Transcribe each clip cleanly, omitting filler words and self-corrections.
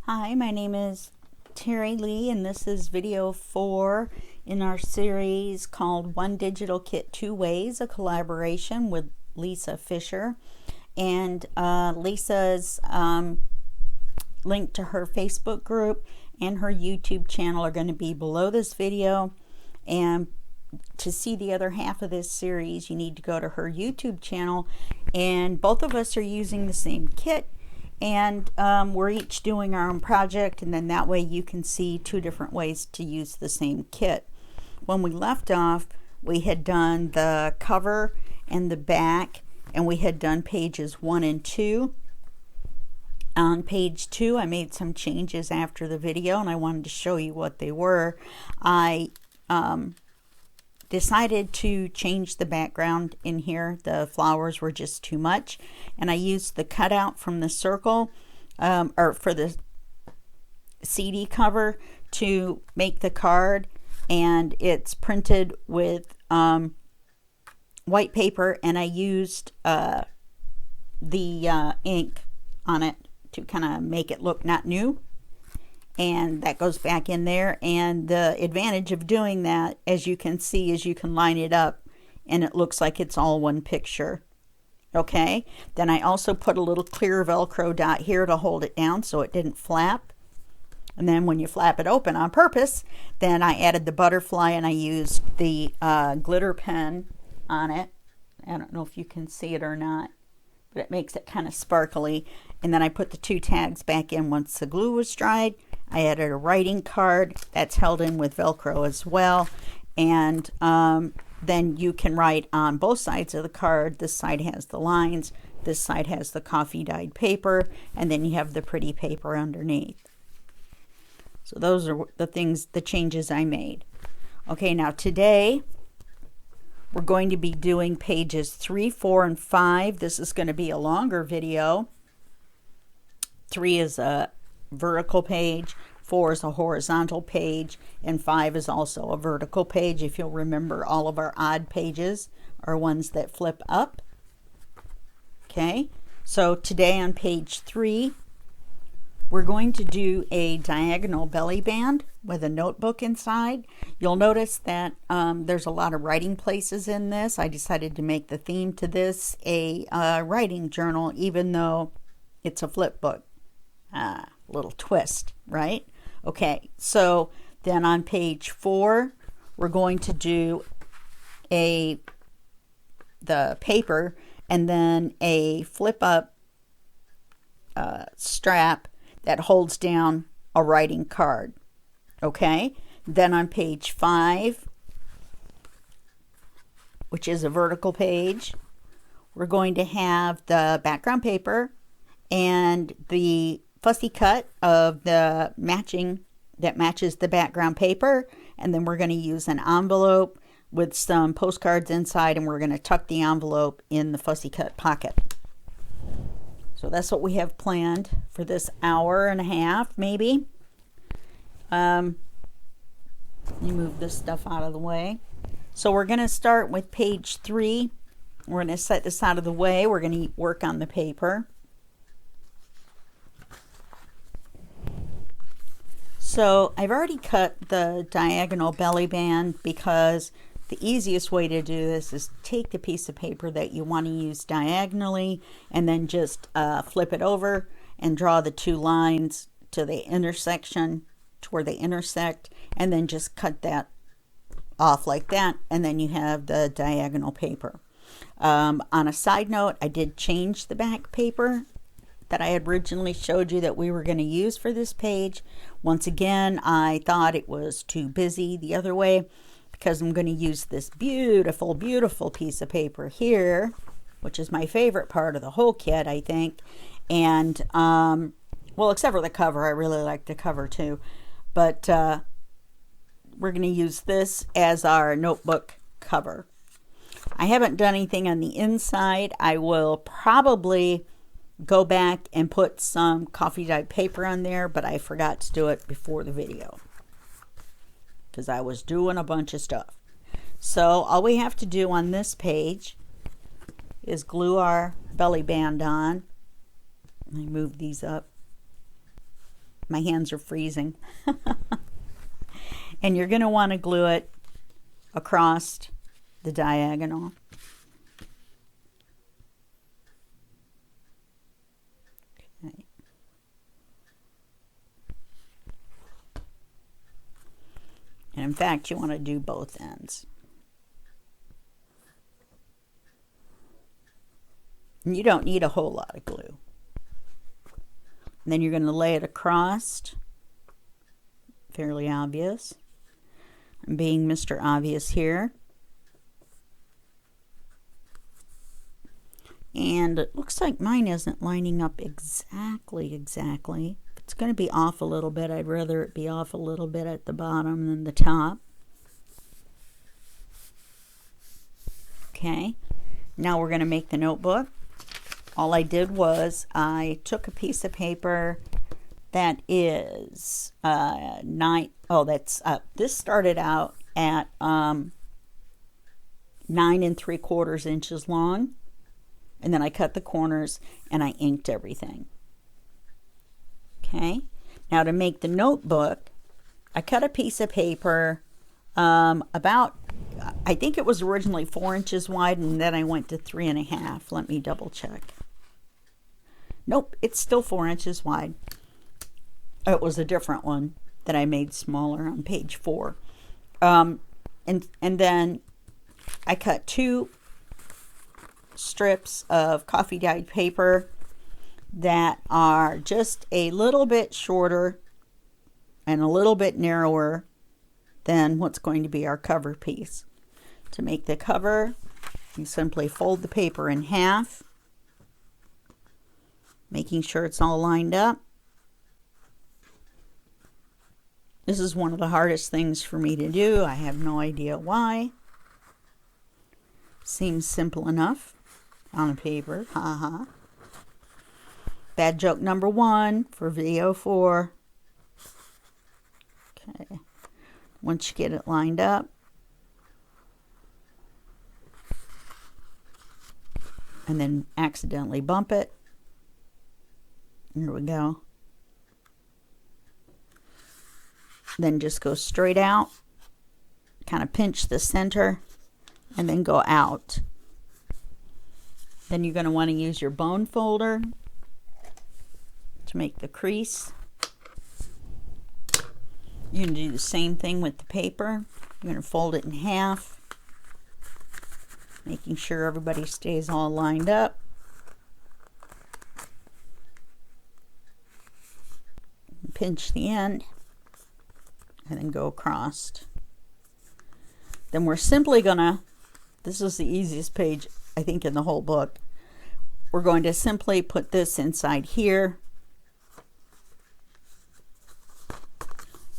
Hi, my name is Terry Lee, and this is video 4 in our series called One Digital Kit 2 Ways, a collaboration with Lisa Fisher. And Lisa's link to her Facebook group and her YouTube channel are going to be below this video. And to see the other half of this series, you need to go to her YouTube channel. And both of us are using the same kit. And we're each doing our own project, and then that way you can see two different ways to use the same kit. When we left off, we had done the cover and the back, and we had done pages 1 and 2. On page 2, I made some changes after the video, and I wanted to show you what they were. I decided to change the background in here. The flowers were just too much, and I used the cutout from the circle or for the CD cover to make the card, and it's printed with white paper, and I used the ink on it to kind of make it look not new. And that goes back in there, and the advantage of doing that, as you can see, is you can line it up and it looks like it's all one picture. Okay, then I also put a little clear Velcro dot here to hold it down so it didn't flap. And then when you flap it open on purpose, then I added the butterfly, and I used the glitter pen on it. I don't know if you can see it or not, but it makes it kind of sparkly. And then I put the 2 tags back in once the glue was dried. I added a writing card that's held in with Velcro as well. And then you can write on both sides of the card. This side has the lines, this side has the coffee dyed paper, and then you have the pretty paper underneath. So those are the changes I made. Okay, now today we're going to be doing pages 3, 4, and 5. This is going to be a longer video. 3 is a vertical page, 4 is a horizontal page, and 5 is also a vertical page. If you'll remember, all of our odd pages are ones that flip up. Okay, so today on page 3, we're going to do a diagonal belly band with a notebook inside. You'll notice that there's a lot of writing places in this. I decided to make the theme to this a writing journal, even though it's a flip book. Little twist, right? Okay, so then on page 4, we're going to do the paper and then a flip up strap that holds down a writing card. Okay, then on page 5, which is a vertical page, we're going to have the background paper and the fussy cut of the matching that matches the background paper, and then we're going to use an envelope with some postcards inside, and we're going to tuck the envelope in the fussy cut pocket. So that's what we have planned for this hour and a half, maybe. Let me move this stuff out of the way. So we're going to start with page 3. We're going to set this out of the way. We're going to work on the paper. So I've already cut the diagonal belly band because the easiest way to do this is take the piece of paper that you want to use diagonally and then just flip it over and draw the 2 lines to the intersection, to where they intersect, and then just cut that off like that, and then you have the diagonal paper. On a side note, I did change the back paper that I had originally showed you that we were going to use for this page. Once again, I thought it was too busy the other way because I'm going to use this beautiful, beautiful piece of paper here, which is my favorite part of the whole kit, I think. And, well, except for the cover. I really like the cover too. But we're going to use this as our notebook cover. I haven't done anything on the inside. I will probably go back and put some coffee dyed paper on there, but I forgot to do it before the video because I was doing a bunch of stuff. So all we have to do on this page is glue our belly band on. Let me move these up. My hands are freezing. And you're going to want to glue it across the diagonal. Okay. And in fact, you want to do both ends. And you don't need a whole lot of glue. And then you're going to lay it across. Fairly obvious. I'm being Mr. Obvious here. And it looks like mine isn't lining up exactly. It's going to be off a little bit. I'd rather it be off a little bit at the bottom than the top. Okay, now we're going to make the notebook. All I did was I took a piece of paper that is this started out at 9 3/4 inches long, and then I cut the corners and I inked everything. Okay, now to make the notebook, I cut a piece of paper about, I think it was originally 4 inches wide, and then I went to 3.5. Let me double check. Nope, it's still 4 inches wide. It was a different one that I made smaller on page 4. And then I cut 2 strips of coffee dyed paper that are just a little bit shorter and a little bit narrower than what's going to be our cover piece. To make the cover, you simply fold the paper in half, making sure it's all lined up. This is one of the hardest things for me to do. I have no idea why. Seems simple enough on a paper. Haha. Bad joke number 1 for video 4. Okay. Once you get it lined up, and then accidentally bump it. Here we go. Then just go straight out, kind of pinch the center, and then go out. Then you're going to want to use your bone folder to make the crease. You're going to do the same thing with the paper. You're going to fold it in half, making sure everybody stays all lined up. Pinch the end and then go across. Then we're simply gonna, this is the easiest page I think in the whole book. We're going to simply put this inside here,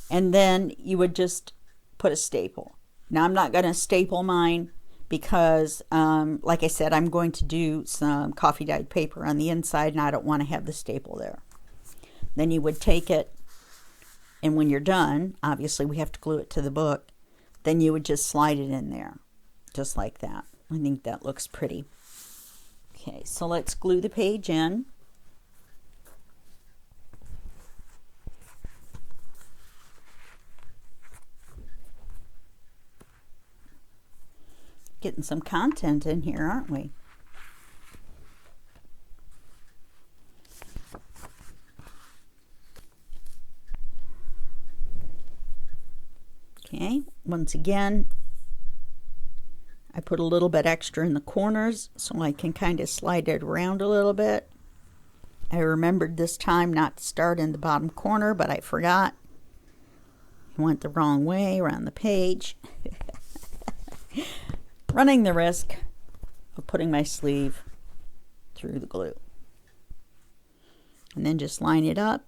and then you would just put a staple. Now I'm not going to staple mine because like I said, I'm going to do some coffee dyed paper on the inside, and I don't want to have the staple there. Then you would take it, and when you're done, obviously we have to glue it to the book, then you would just slide it in there, just like that. I think that looks pretty. Okay, so let's glue the page in. Getting some content in here, aren't we? Okay, once again, I put a little bit extra in the corners so I can kind of slide it around a little bit. I remembered this time not to start in the bottom corner, but I forgot. I went the wrong way around the page. Running the risk of putting my sleeve through the glue. And then just line it up.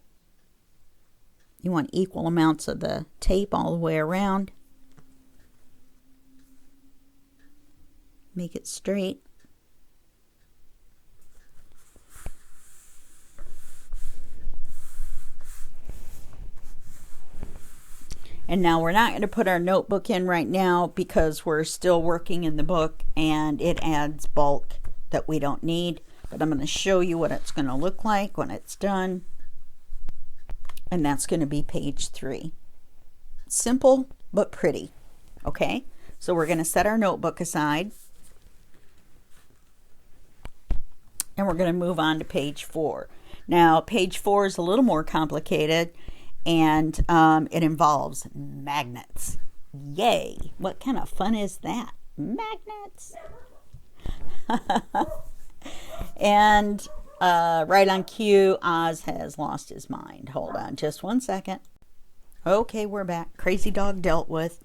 You want equal amounts of the tape all the way around. Make it straight. And now we're not going to put our notebook in right now because we're still working in the book and it adds bulk that we don't need. But I'm going to show you what it's going to look like when it's done. and that's going to be page 3. Simple but pretty. Okay, so we're going to set our notebook aside, and we're going to move on to page 4. Now, page 4 is a little more complicated, and it involves magnets. Yay! What kind of fun is that? Magnets! And right on cue, Oz has lost his mind. Hold on just one second. Okay, we're back. Crazy dog dealt with.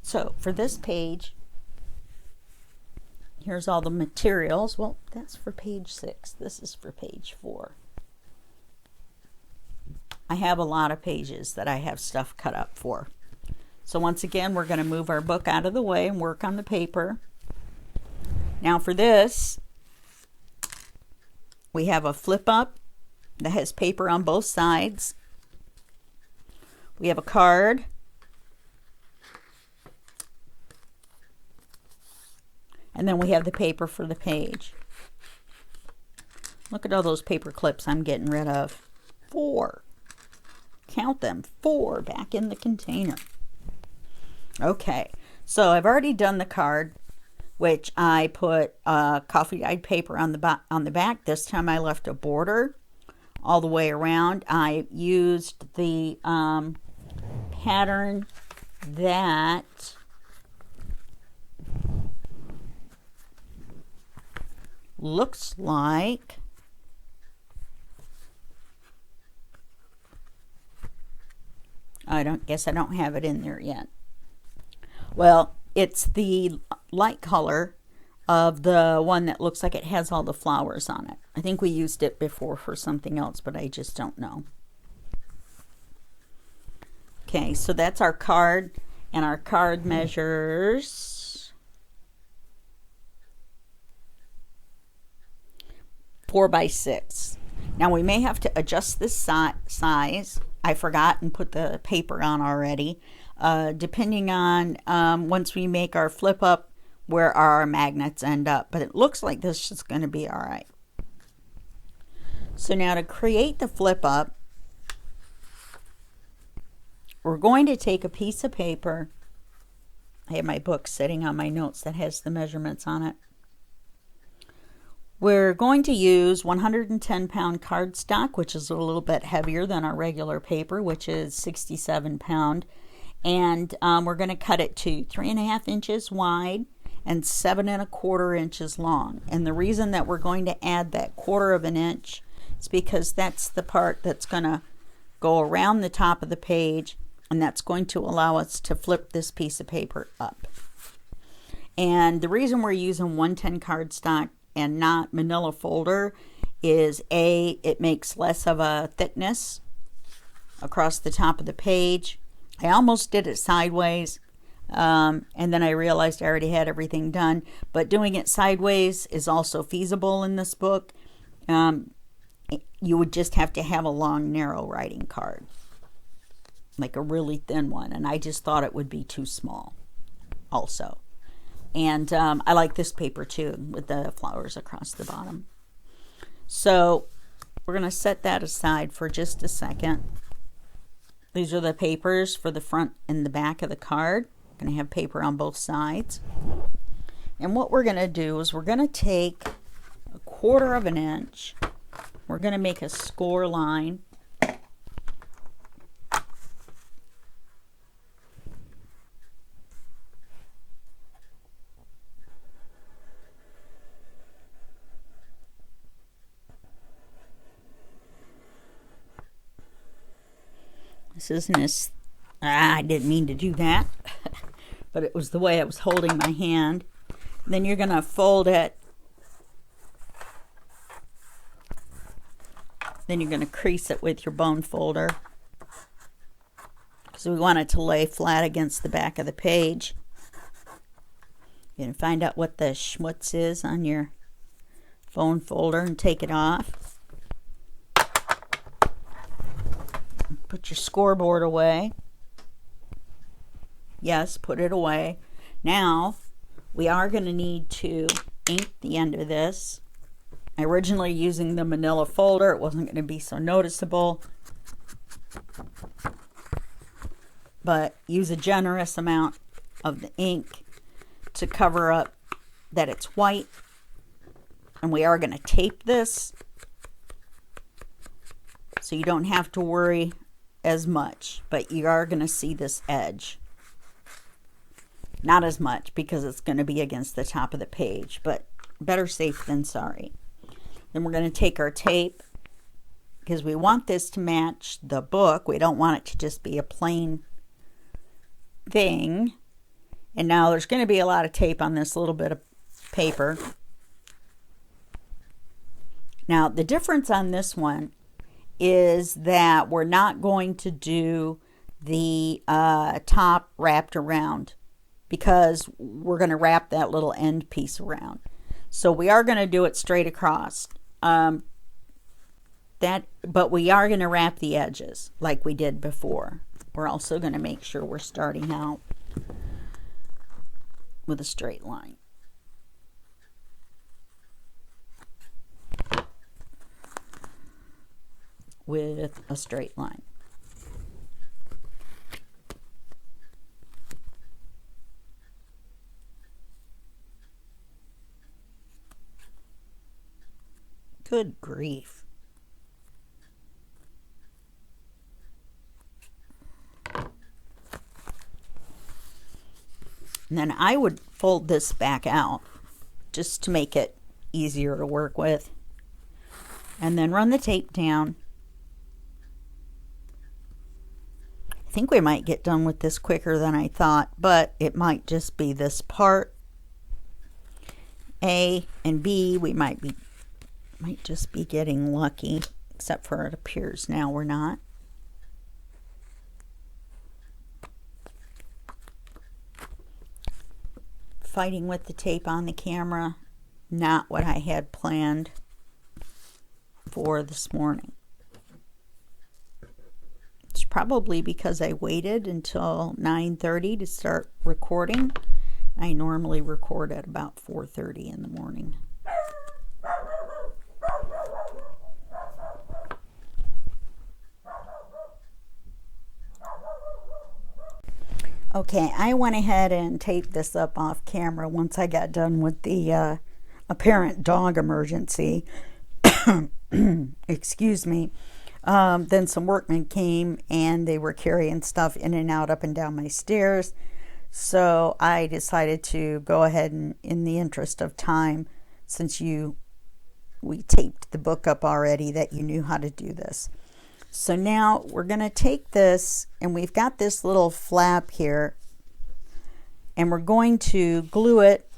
So for this page, here's all the materials. Well, that's for page 6. This is for page 4. I have a lot of pages that I have stuff cut up for. So once again, we're going to move our book out of the way and work on the paper. Now for this, we have a flip up that has paper on both sides. We have a card. And then we have the paper for the page. Look at all those paper clips I'm getting rid of. 4. Count them. 4 back in the container. Okay, so I've already done the card, which I put coffee dyed paper on the back. This time I left a border all the way around. I used the pattern that looks like I don't have it in there yet. Well, it's the light color of the one that looks like it has all the flowers on it. I think we used it before for something else, but I just don't know. Okay, so that's our card, and our card measures 4 by 6. Now we may have to adjust this size. I forgot and put the paper on already. Depending on once we make our flip up where our magnets end up, but it looks like this is going to be all right. So now to create the flip up, we're going to take a piece of paper. I have my book sitting on my notes that has the measurements on it. We're going to use 110-pound cardstock, which is a little bit heavier than our regular paper, which is 67-pound. And we're going to cut it to 3.5 inches wide and 7.25 inches long. And the reason that we're going to add that 1/4 inch is because that's the part that's going to go around the top of the page, and that's going to allow us to flip this piece of paper up. And the reason we're using 110 cardstock and not manila folder is it makes less of a thickness across the top of the page. I almost did it sideways, and then I realized I already had everything done, but doing it sideways is also feasible in this book. You would just have to have a long, narrow writing card, like a really thin one, and I just thought it would be too small also. And I like this paper too, with the flowers across the bottom. So we're going to set that aside for just a second. These are the papers for the front and the back of the card. I'm going to have paper on both sides. And what we're going to do is we're going to take 1/4 inch. We're going to make a score line. This isn't as, I didn't mean to do that, but it was the way I was holding my hand. Then you're going to fold it. Then you're going to crease it with your bone folder, because we want it to lay flat against the back of the page. You're going to find out what the schmutz is on your bone folder and take it off. Put your scoreboard away. Yes, put it away. Now, we are going to need to ink the end of this. I originally using the manila folder, it wasn't going to be so noticeable. But use a generous amount of the ink to cover up that it's white. And we are going to tape this, so you don't have to worry as much, but you are going to see this edge. Not as much because it's going to be against the top of the page, but better safe than sorry. Then we're going to take our tape, because we want this to match the book. We don't want it to just be a plain thing. And now there's going to be a lot of tape on this little bit of paper. Now the difference on this one is that we're not going to do the top wrapped around, because we're going to wrap that little end piece around. So we are going to do it straight across. But we are going to wrap the edges like we did before. We're also going to make sure we're starting out with a straight line. With a straight line. Good grief. And then I would fold this back out just to make it easier to work with. And then run the tape down. I think we might get done with this quicker than I thought, but it might just be this part. A and B, we might just be getting lucky, except for it appears now we're not. Fighting with the tape on the camera, not what I had planned for this morning. It's probably because I waited until 9:30 to start recording. I normally record at about 4:30 in the morning. Okay, I went ahead and taped this up off camera once I got done with the apparent dog emergency. Excuse me. Then some workmen came and they were carrying stuff in and out, up and down my stairs. So I decided to go ahead and, in the interest of time, since we taped the book up already, that you knew how to do this. So now we're going to take this, and we've got this little flap here, and we're going to glue it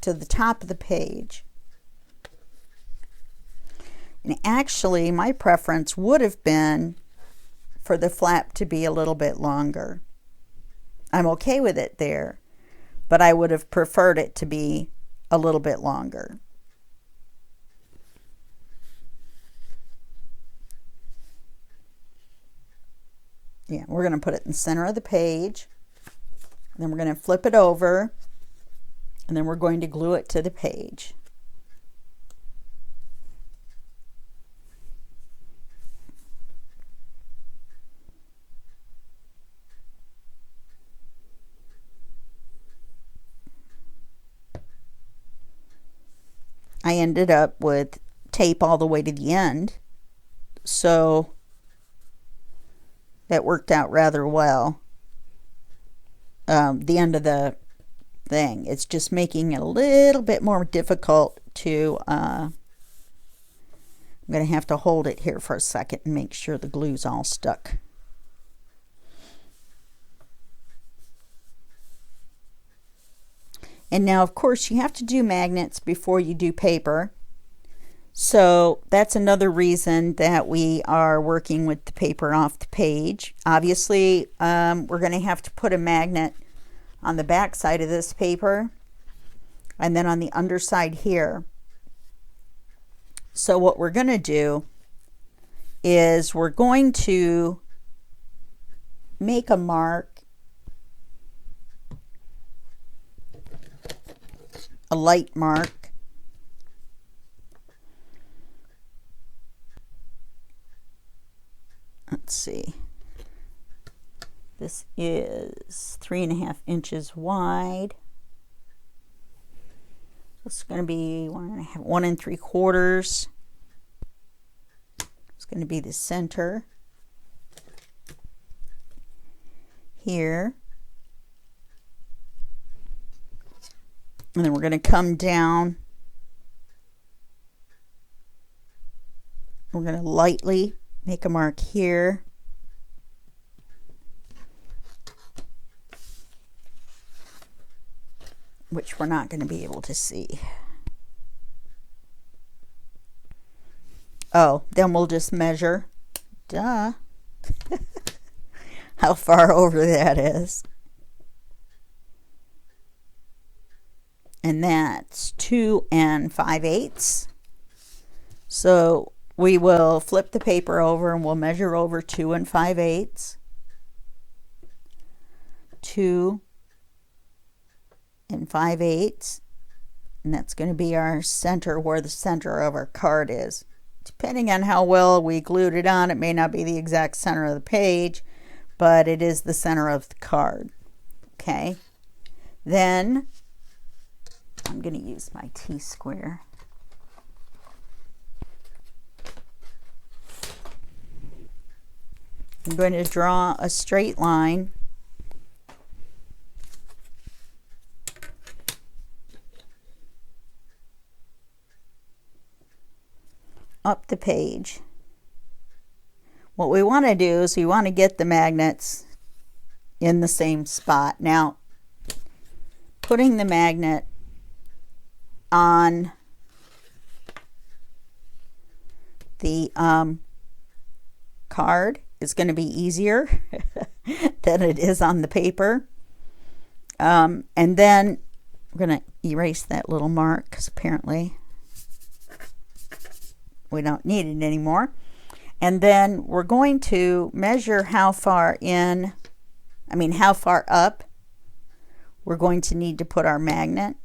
to the top of the page. And actually, my preference would have been for the flap to be a little bit longer. I'm okay with it there, but I would have preferred it to be a little bit longer. Yeah, we're going to put it in the center of the page. Then we're going to flip it over, and then we're going to glue it to the page. I ended up with tape all the way to the end, so that worked out rather well. The end of the thing, it's just making it a little bit more difficult to I'm going to have to hold it here for a second and make sure the glue's all stuck. And now, of course, you have to do magnets before you do paper. So that's another reason that we are working with the paper off the page. Obviously, we're going to have to put a magnet on the back side of this paper and then on the underside here. So what we're going to do is we're going to make a mark, a light mark, This is 3.5 inches wide. It's going to be 1 3/4. It's going to be the center here. And then we're going to come down. We're going to lightly make a mark here. Which we're not going to be able to see. Oh, then we'll just measure. Duh. How far over that is. And that's 2 5/8. So we will flip the paper over and we'll measure over 2 5/8. 2 5/8, and that's going to be our center, where the center of our card is. Depending on how well we glued it on, it may not be the exact center of the page, but it is the center of the card. Okay, then I'm going to use my T-square. I'm going to draw a straight line up the page. What we want to do is we want to get the magnets in the same spot. Now, putting the magnet on the card is going to be easier than it is on the paper. And then we're going to erase that little mark because apparently we don't need it anymore. And then we're going to measure how far how far up we're going to need to put our magnet.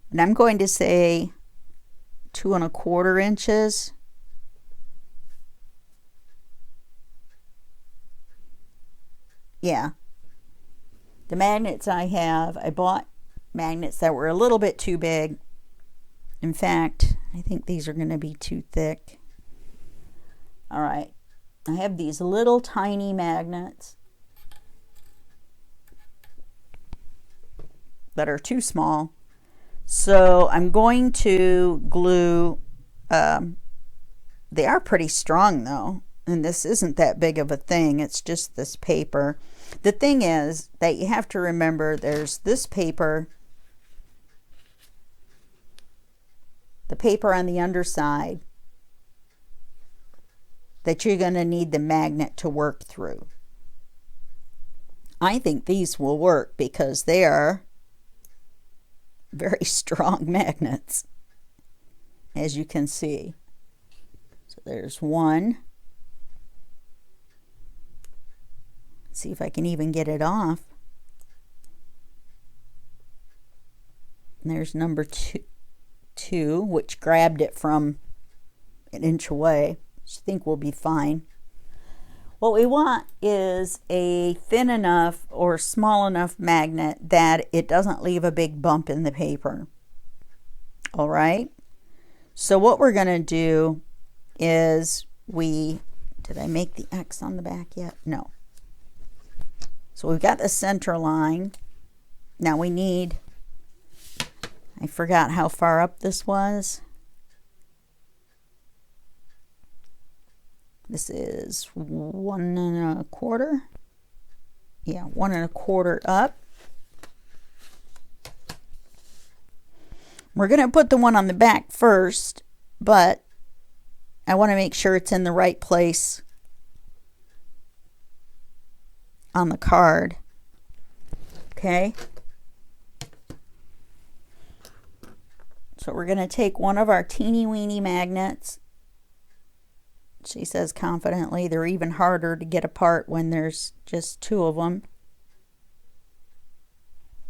And I'm going to say 2 1/4 inches. Yeah. The magnets I bought magnets that were a little bit too big. In fact, I think these are going to be too thick. All right. I have these little tiny magnets that are too small. So I'm going to glue, they are pretty strong though, and this isn't that big of a thing. It's just this paper. The thing is that you have to remember there's this paper, the paper on the underside that you're going to need the magnet to work through. I think these will work because they are very strong magnets, as you can see. So there's one. Let's see if I can even get it off. And there's number two, which grabbed it from an inch away. I think we'll be fine. What we want is a thin enough or small enough magnet that it doesn't leave a big bump in the paper. All right. So what we're going to do is did I make the X on the back yet? No. So we've got the center line. Now we need, I forgot how far up this was. This is 1 1/4. Yeah, 1 1/4 up. We're going to put the one on the back first, but I want to make sure it's in the right place on the card. Okay. So we're going to take one of our teeny weeny magnets. She says confidently they're even harder to get apart when there's just 2 of them.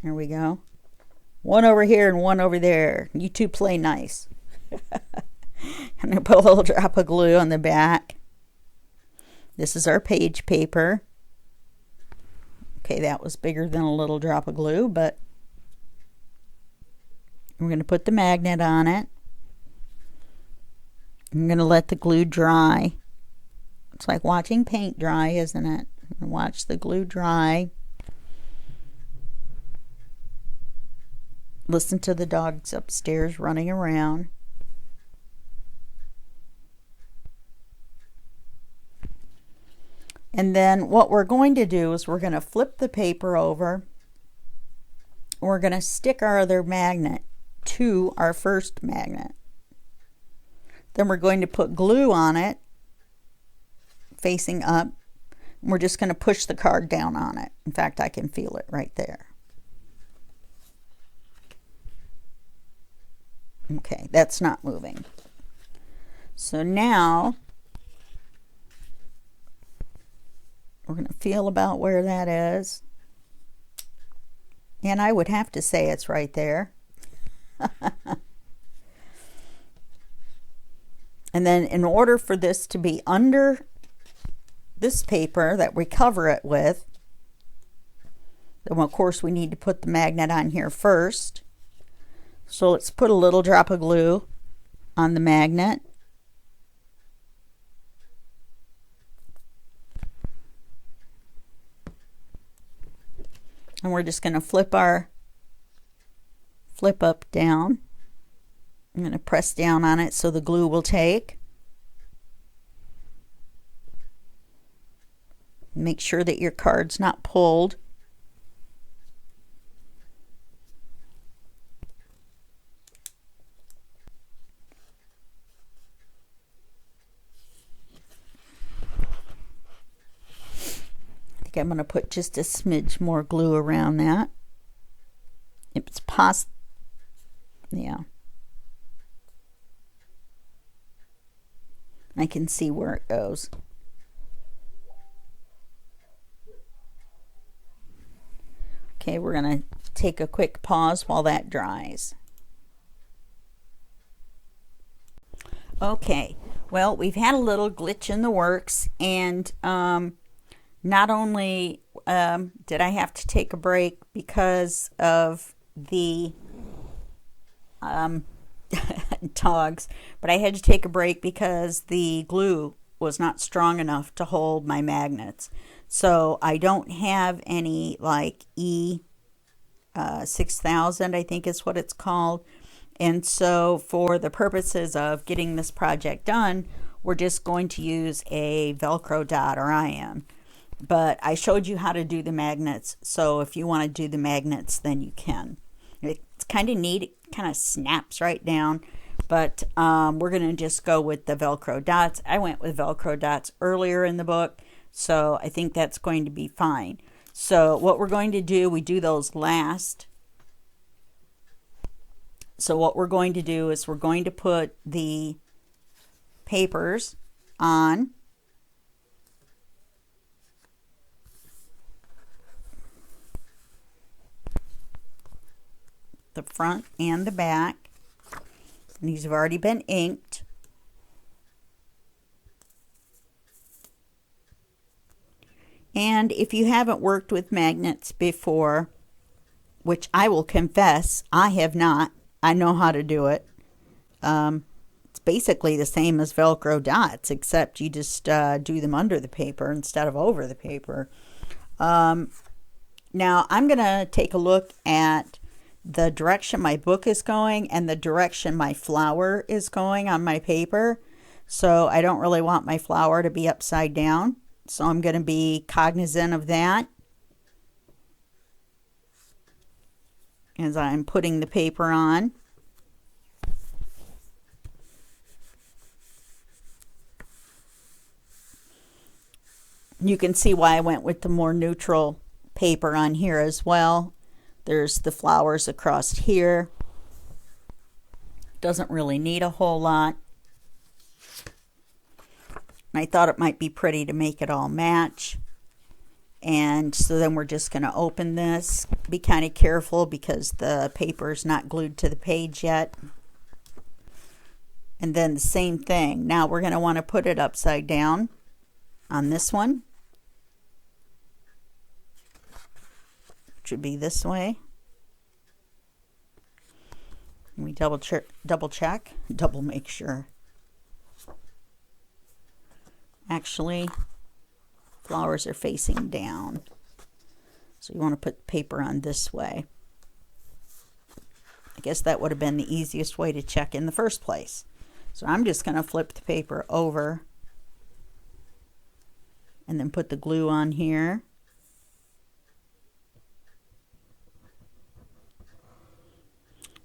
There we go. One over here and one over there. You two play nice. I'm going to put a little drop of glue on the back. This is our page paper. Okay, that was bigger than a little drop of glue, but we're going to put the magnet on it. I'm going to let the glue dry. It's like watching paint dry, isn't it? Watch the glue dry. Listen to the dogs upstairs running around. And then what we're going to do is we're going to flip the paper over. We're going to stick our other magnet to our first magnet. Then we're going to put glue on it, facing up. We're just going to push the card down on it. In fact, I can feel it right there. Okay, that's not moving. So now we're going to feel about where that is. And I would have to say it's right there. And then in order for this to be under this paper that we cover it with, then of course we need to put the magnet on here first. So let's put a little drop of glue on the magnet. And we're just going to flip up, down. I'm going to press down on it so the glue will take. Make sure that your card's not pulled. I think I'm going to put just a smidge more glue around that. If it's possible, yeah. I can see where it goes. Okay, we're going to take a quick pause while that dries. Okay, well, we've had a little glitch in the works, and not only did I have to take a break because of the dogs, but I had to take a break because the glue was not strong enough to hold my magnets. So I don't have any like E6000, I think is what it's called. And so for the purposes of getting this project done, we're just going to use a Velcro dot, or I am. But I showed you how to do the magnets, so if you want to do the magnets, then you can. It's kind of neat. It kind of snaps right down. But we're going to just go with the Velcro dots. I went with Velcro dots earlier in the book, so I think that's going to be fine. So what we're going to do, we do those last. So what we're going to do is we're going to put the papers on the front and the back. And these have already been inked. And if you haven't worked with magnets before, which I will confess, I have not. I know how to do it. It's basically the same as Velcro dots, except you just do them under the paper instead of over the paper. Now I'm going to take a look at the direction my book is going and the direction my flower is going on my paper. So I don't really want my flower to be upside down. So I'm going to be cognizant of that as I'm putting the paper on. You can see why I went with the more neutral paper on here as well. There's the flowers across here. Doesn't really need a whole lot. And I thought it might be pretty to make it all match. And so then we're just going to open this. Be kind of careful because the paper is not glued to the page yet. And then the same thing. Now we're going to want to put it upside down. on this one, which would be this way. We double make sure. Actually, flowers are facing down. So you want to put paper on this way. I guess that would have been the easiest way to check in the first place. So I'm just going to flip the paper over and then put the glue on here.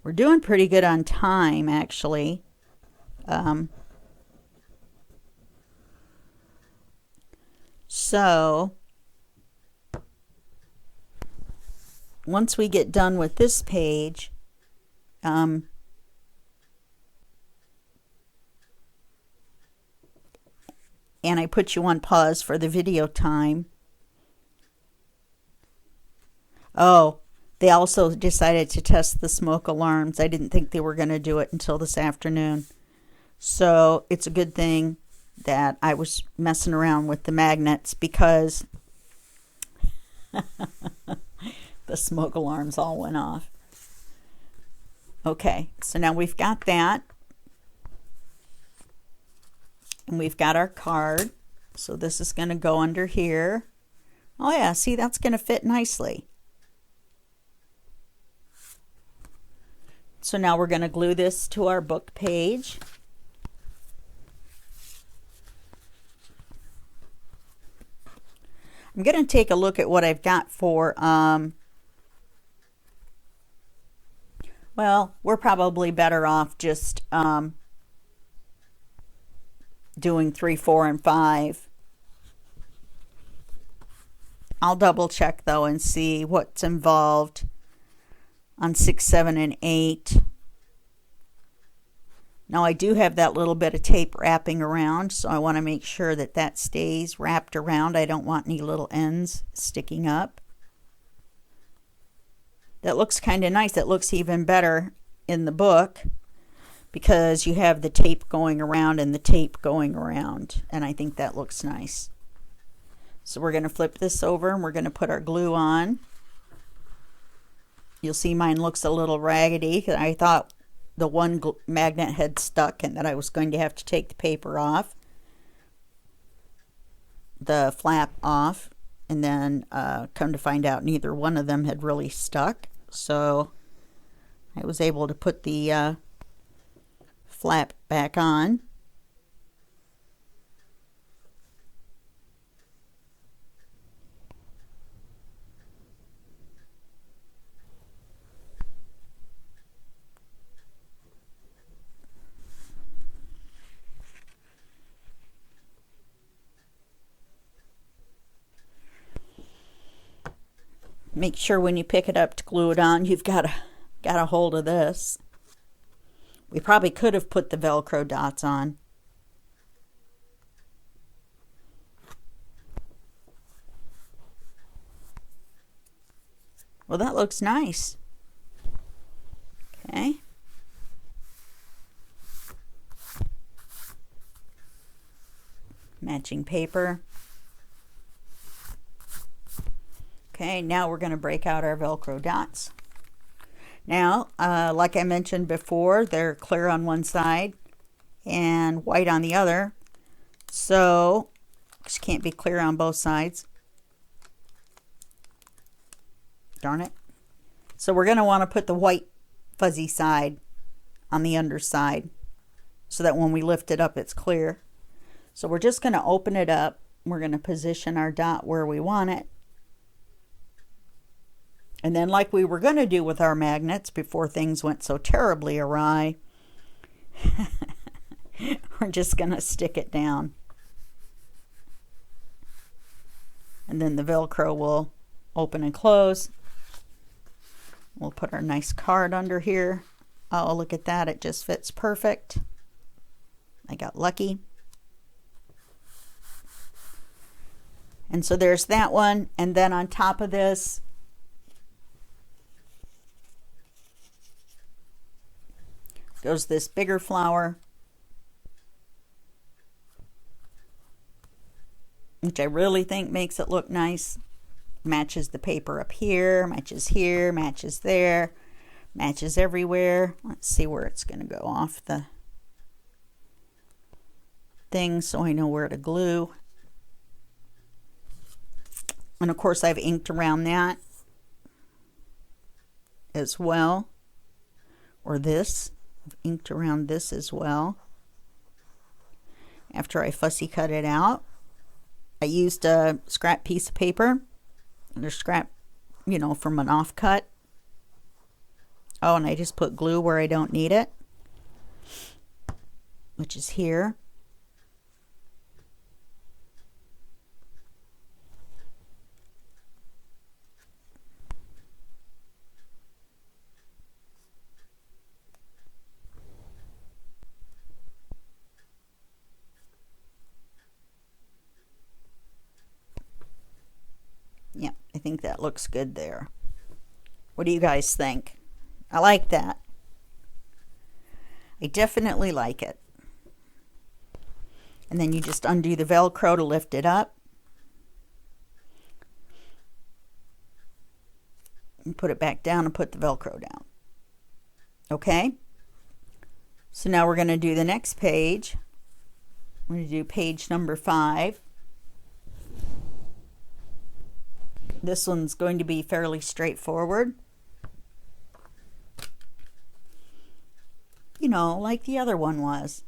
We're doing pretty good on time, actually. So once we get done with this page, and I put you on pause for the video time. Oh, they also decided to test the smoke alarms. I didn't think they were going to do it until this afternoon. So it's a good thing that I was messing around with the magnets, because the smoke alarms all went off. Okay, so now we've got that. And we've got our card. So this is going to go under here. Oh yeah, see, that's going to fit nicely. So now we're going to glue this to our book page. I'm going to take a look at what I've got for, well, we're probably better off just doing 3, 4, and 5. I'll double check though and see what's involved on 6, 7, and 8. Now I do have that little bit of tape wrapping around, so I want to make sure that that stays wrapped around. I don't want any little ends sticking up. That looks kind of nice. It looks even better in the book because you have the tape going around and the tape going around, and I think that looks nice. So we're going to flip this over and we're going to put our glue on. You'll see mine looks a little raggedy because I thought the one magnet had stuck and that I was going to have to take the paper off, the flap off, and then come to find out neither one of them had really stuck. So I was able to put the flap back on. Make sure when you pick it up to glue it on, you've got a hold of this. We probably could have put the Velcro dots on. Well, that looks nice. Okay. Matching paper. Okay, now we're going to break out our Velcro dots. Now, like I mentioned before, they're clear on one side and white on the other. So, just can't be clear on both sides. Darn it. So we're going to want to put the white fuzzy side on the underside so that when we lift it up, it's clear. So we're just going to open it up. We're going to position our dot where we want it. And then, like we were going to do with our magnets before things went so terribly awry, we're just going to stick it down. And then the Velcro will open and close. We'll put our nice card under here. Oh, look at that. It just fits perfect. I got lucky. And so there's that one. And then on top of this, goes this bigger flower. which I really think makes it look nice. Matches the paper up here, matches there, matches everywhere. Let's see where it's going to go off the thing so I know where to glue. And of course I've inked around that as well, or this. I've inked around this as well. After I fussy cut it out, I used a scrap piece of paper, or scrap, you know, from an offcut. Oh, and I just put glue where I don't need it, which is here. Yeah, I think that looks good there. What do you guys think? I like that. I definitely like it. And then you just undo the Velcro to lift it up. And put it back down and put the Velcro down. Okay? So now we're going to do the next page. We're going to do page number 5. This one's going to be fairly straightforward. You know, like the other one was.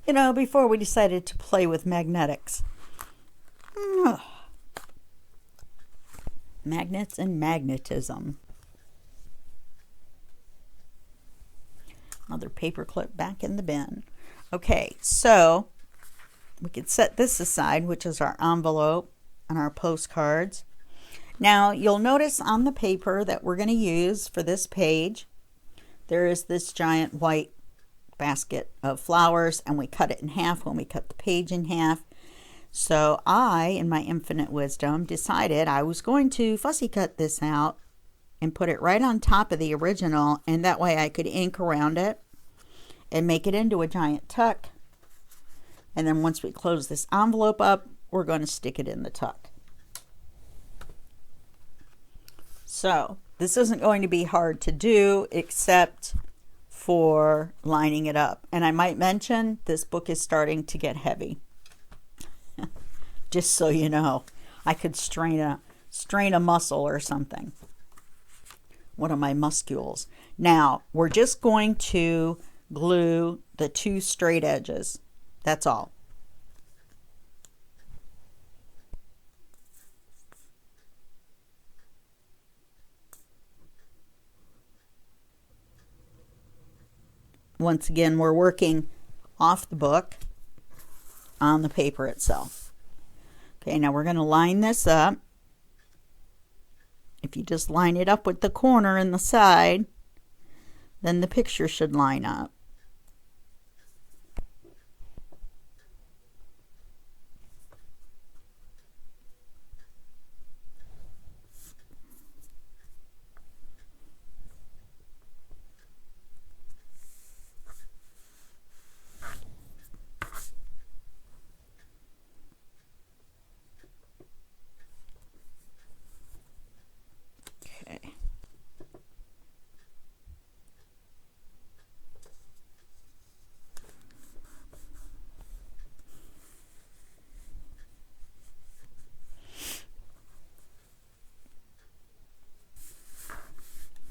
You know, before we decided to play with magnetics. Magnets and magnetism. Another paper clip back in the bin. Okay, so we could set this aside, which is our envelope and our postcards. Now, you'll notice on the paper that we're going to use for this page, there is this giant white basket of flowers, and we cut it in half when we cut the page in half. So I, in my infinite wisdom, decided I was going to fussy cut this out and put it right on top of the original, and that way I could ink around it and make it into a giant tuck. And then once we close this envelope up, we're going to stick it in the tuck. So this isn't going to be hard to do except for lining it up. And I might mention this book is starting to get heavy. Just so you know, I could strain a muscle or something. One of my muscles. Now we're just going to glue the 2 straight edges. That's all. Once again, we're working off the book on the paper itself. Okay, now we're going to line this up. If you just line it up with the corner and the side, then the picture should line up.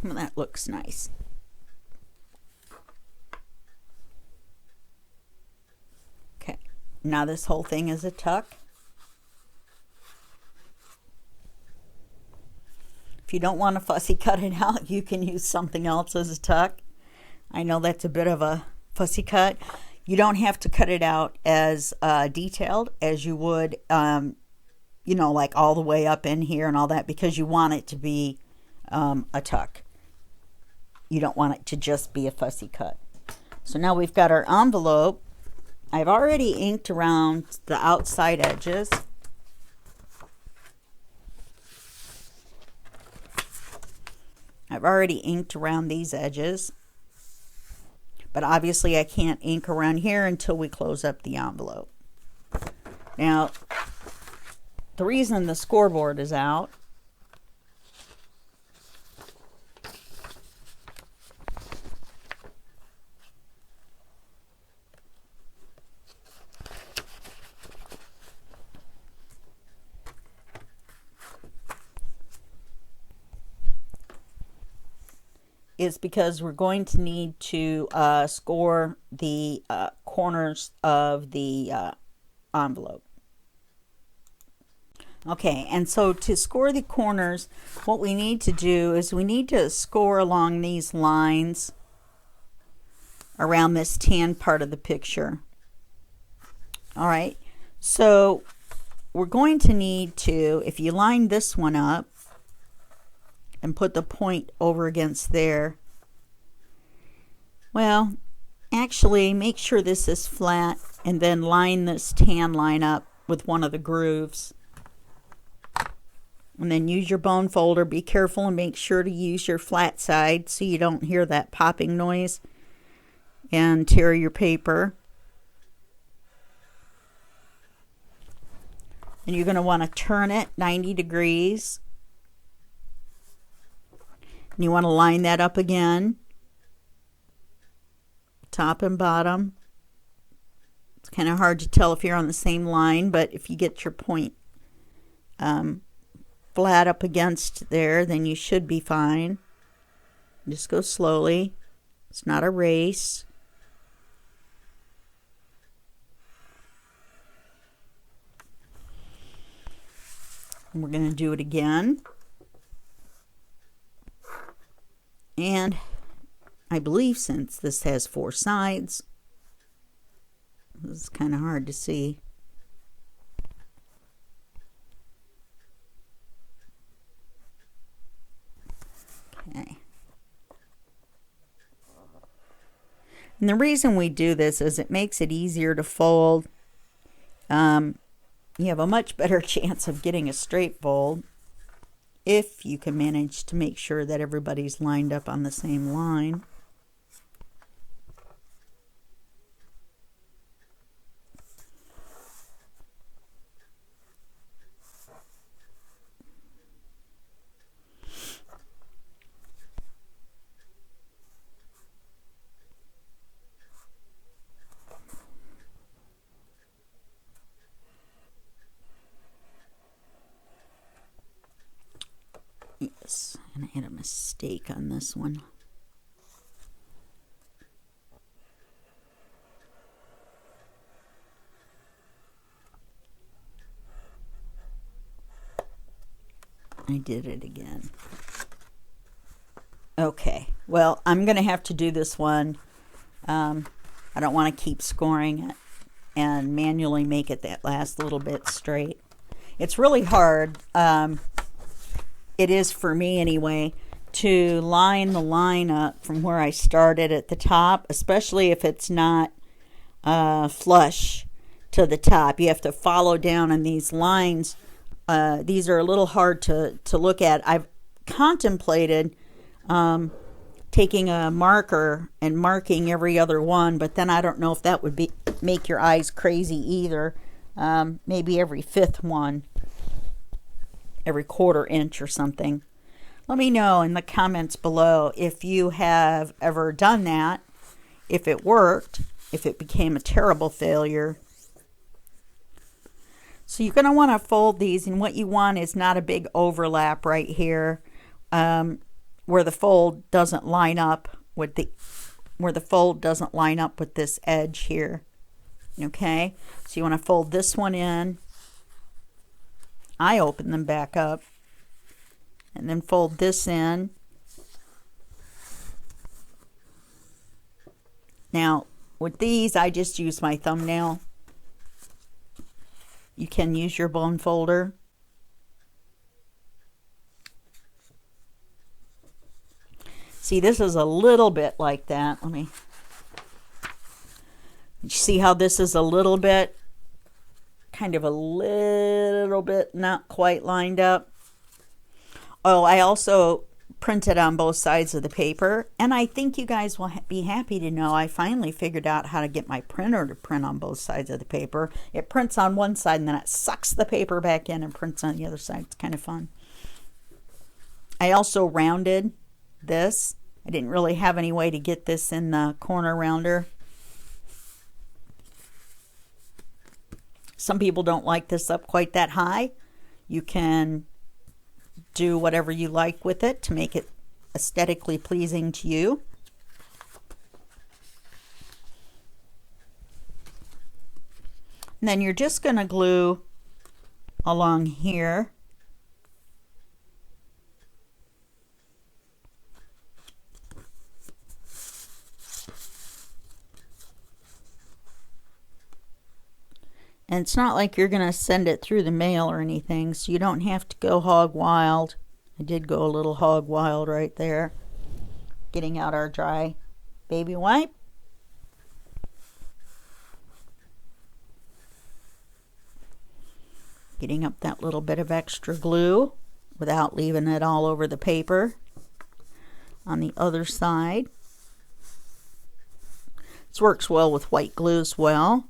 Well, that looks nice. Okay, now this whole thing is a tuck. If you don't want to fussy cut it out, you can use something else as a tuck. I know that's a bit of a fussy cut. You don't have to cut it out as detailed as you would, you know, like all the way up in here and all that, because you want it to be a tuck. You don't want it to just be a fussy cut. So now we've got our envelope. I've already inked around the outside edges. I've already inked around these edges. But obviously I can't ink around here until we close up the envelope. Now, the reason the scoreboard is out is because we're going to need to score the corners of the envelope. Okay, and so to score the corners, what we need to do is we need to score along these lines around this tan part of the picture. All right, so we're going to need to, if you line this one up and put the point over against there, well, actually make sure this is flat and then line this tan line up with one of the grooves. And then use your bone folder. Be careful and make sure to use your flat side so you don't hear that popping noise and tear your paper. And you're going to want to turn it 90 degrees. And you want to line that up again, top and bottom. It's kind of hard to tell if you're on the same line, but if you get your point flat up against there, then you should be fine. Just go slowly. It's not a race. And we're going to do it again. And I believe since this has 4 sides, this is kind of hard to see. Okay. And the reason we do this is it makes it easier to fold. You have a much better chance of getting a straight fold if you can manage to make sure that everybody's lined up on the same line. Yes, and I had a mistake on this one. I did it again. Okay, well, I'm going to have to do this one. I don't want to keep scoring it and manually make it that last little bit straight. It's really hard. It is for me anyway, to line the line up from where I started at the top, especially if it's not flush to the top. You have to follow down on these lines. These are a little hard to look at. I've contemplated taking a marker and marking every other one, but then I don't know if that would make your eyes crazy either. Maybe every 5th one. Every 1/4 inch or something. Let me know in the comments below if you have ever done that, if it worked, if it became a terrible failure. So you're going to want to fold these, and what you want is not a big overlap right here where the fold doesn't line up with this edge here. Okay, so you want to fold this one in. I open them back up and then fold this in. Now with these I just use my thumbnail. You can use your bone folder. See, this is a little bit like that. Let me see how this is a little bit, kind of a little bit not quite lined up. Oh, I also printed on both sides of the paper. And I think you guys will be happy to know I finally figured out how to get my printer to print on both sides of the paper. It prints on one side and then it sucks the paper back in and prints on the other side. It's kind of fun. I also rounded this. I didn't really have any way to get this in the corner rounder. Some people don't like this up quite that high. You can do whatever you like with it to make it aesthetically pleasing to you. And then you're just going to glue along here. And it's not like you're going to send it through the mail or anything, so you don't have to go hog wild. I did go a little hog wild right there. Getting out our dry baby wipe. Getting up that little bit of extra glue without leaving it all over the paper. On the other side. This works well with white glue as well.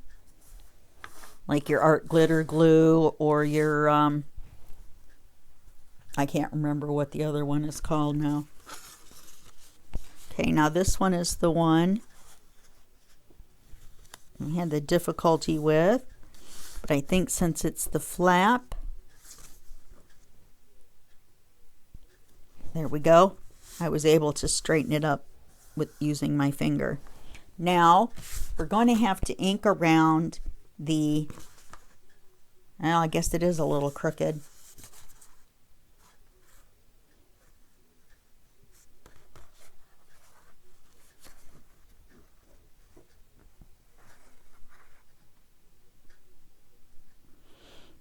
Like your art glitter glue or your, I can't remember what the other one is called now. Okay, now this one is the one we had the difficulty with, but I think since it's the flap, there we go. I was able to straighten it up with using my finger. Now, we're going to have to ink around the, well, I guess it is a little crooked.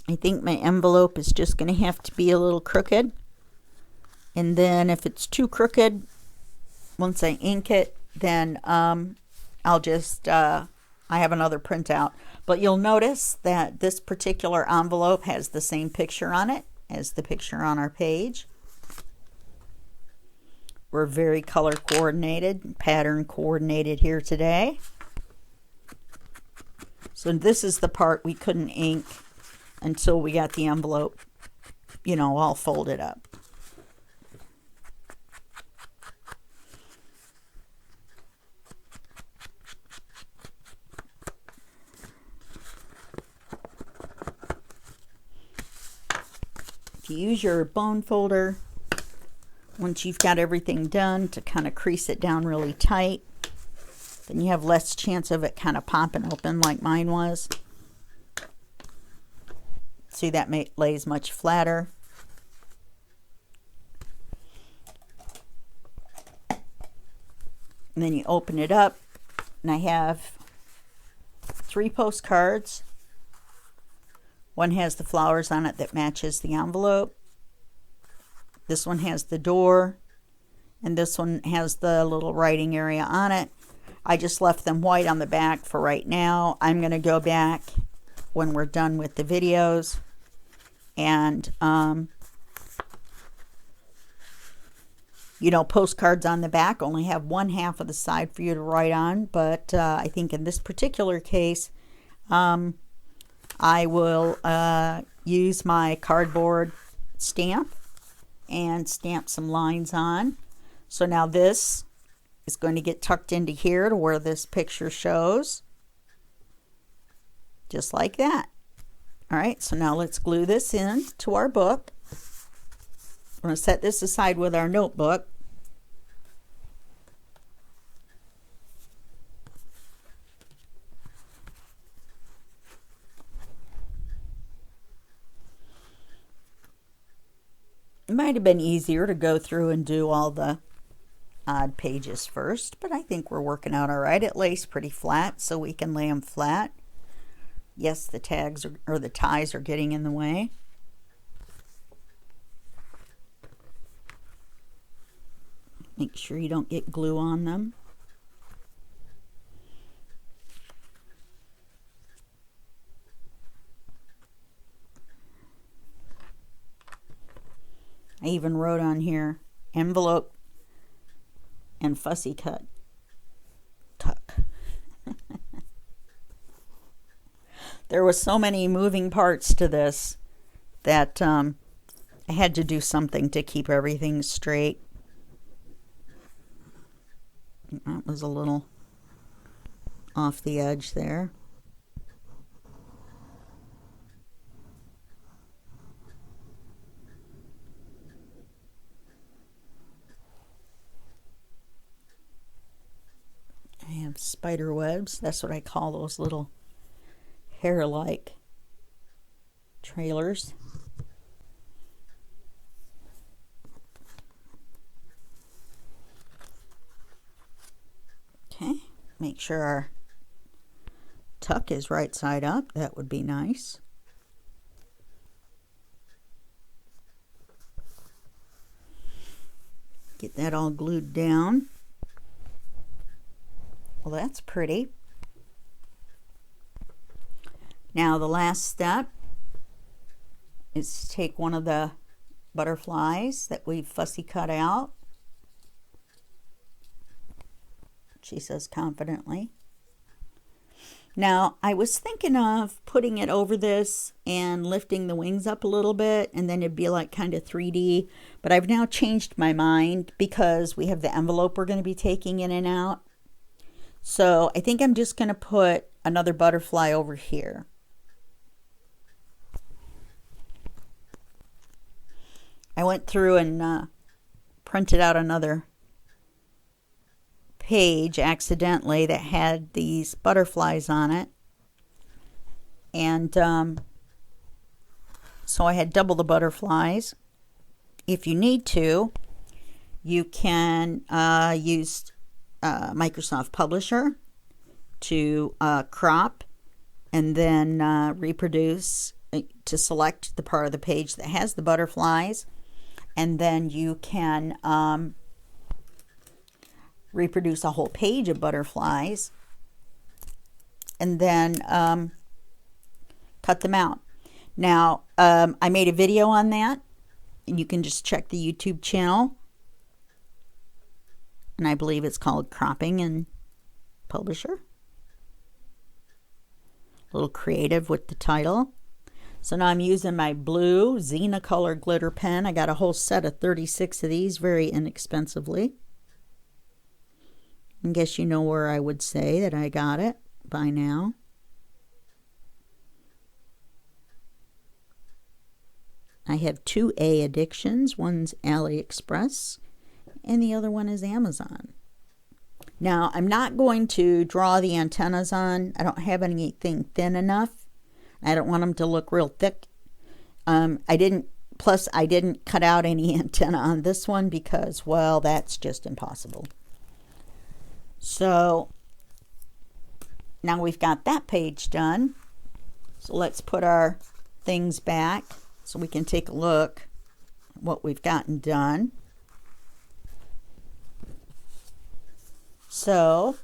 I think my envelope is just going to have to be a little crooked. And then if it's too crooked, once I ink it, then I'll just, I have another printout. But you'll notice that this particular envelope has the same picture on it as the picture on our page. We're very color coordinated, pattern coordinated here today. So this is the part we couldn't ink until we got the envelope, you know, all folded up. You use your bone folder once you've got everything done to kind of crease it down really tight. Then you have less chance of it kind of popping open like mine was. See, that lays much flatter. And then you open it up, and I have 3 postcards. One has the flowers on it that matches the envelope. This one has the door, and this one has the little writing area on it. I just left them white on the back for right now. I'm going to go back when we're done with the videos, and you know, postcards on the back only have one half of the side for you to write on, but I think in this particular case, I will use my cardboard stamp and stamp some lines on. So now this is going to get tucked into here to where this picture shows. Just like that. All right, so now let's glue this in to our book. We're going to set this aside with our notebook. It might have been easier to go through and do all the odd pages first, but I think we're working out all right. It lays pretty flat, so we can lay them flat. Yes, the tags or the ties are getting in the way. Make sure you don't get glue on them. I even wrote on here, envelope and fussy cut tuck. There was so many moving parts to this that I had to do something to keep everything straight. That was a little off the edge there. I have spider webs. That's what I call those little hair-like trailers. Okay, make sure our tuck is right side up. That would be nice. Get that all glued down. Well, that's pretty. Now the last step is to take one of the butterflies that we've fussy cut out. She says confidently. Now I was thinking of putting it over this and lifting the wings up a little bit, and then it'd be like kind of 3D, but I've now changed my mind because we have the envelope we're going to be taking in and out. So I think I'm just going to put another butterfly over here. I went through and printed out another page accidentally that had these butterflies on it. And so I had double the butterflies. If you need to, you can use Microsoft Publisher to crop and then reproduce to select the part of the page that has the butterflies, and then you can reproduce a whole page of butterflies and then cut them out. Now I made a video on that, and you can just check the YouTube channel. And I believe it's called Cropping in Publisher. A little creative with the title. So now I'm using my blue Xena color glitter pen. I got a whole set of 36 of these very inexpensively. I guess you know where I would say that I got it by now. I have two A addictions. One's AliExpress and the other one is Amazon. Now I'm not going to draw the antennas on. I don't have anything thin enough. I don't want them to look real thick. I didn't cut out any antenna on this one because, well, that's just impossible. So now we've got that page done. So let's put our things back so we can take a look at what we've gotten done. So,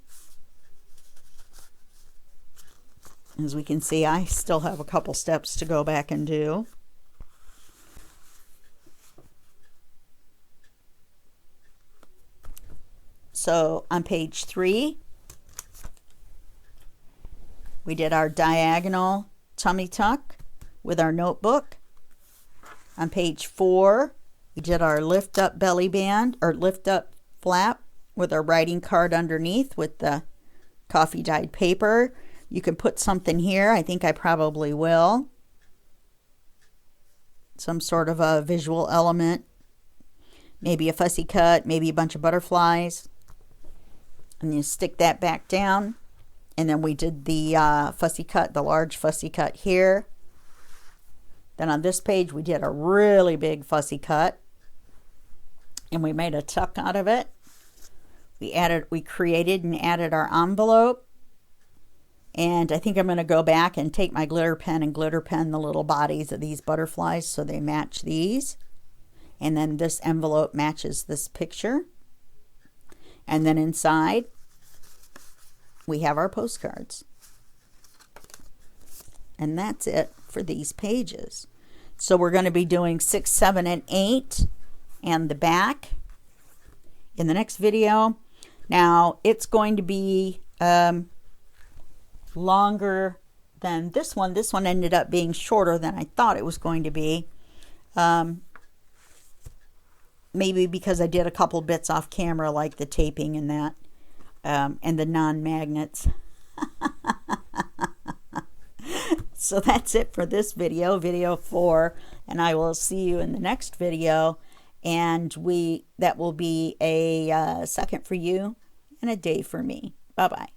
as we can see, I still have a couple steps to go back and do. So, on page 3, we did our diagonal tummy tuck with our notebook. On page 4, we did our lift up belly band, or lift up flap, with our writing card underneath with the coffee dyed paper. You can put something here. I think I probably will. Some sort of a visual element. Maybe a fussy cut, maybe a bunch of butterflies. And you stick that back down. And then we did the fussy cut, the large fussy cut here. Then on this page we did a really big fussy cut. And we made a tuck out of it. We created and added our envelope, and I think I'm going to go back and take my glitter pen and glitter pen the little bodies of these butterflies so they match these, and then this envelope matches this picture, and then inside we have our postcards, and that's it for these pages. So we're going to be doing 6, 7, and 8 and the back. in the next video. Now, it's going to be longer than this one. This one ended up being shorter than I thought it was going to be. Maybe because I did a couple bits off camera, like the taping and that, and the non-magnets. So that's it for this video, video 4, and I will see you in the next video. And that will be a second for you and a day for me. Bye-bye.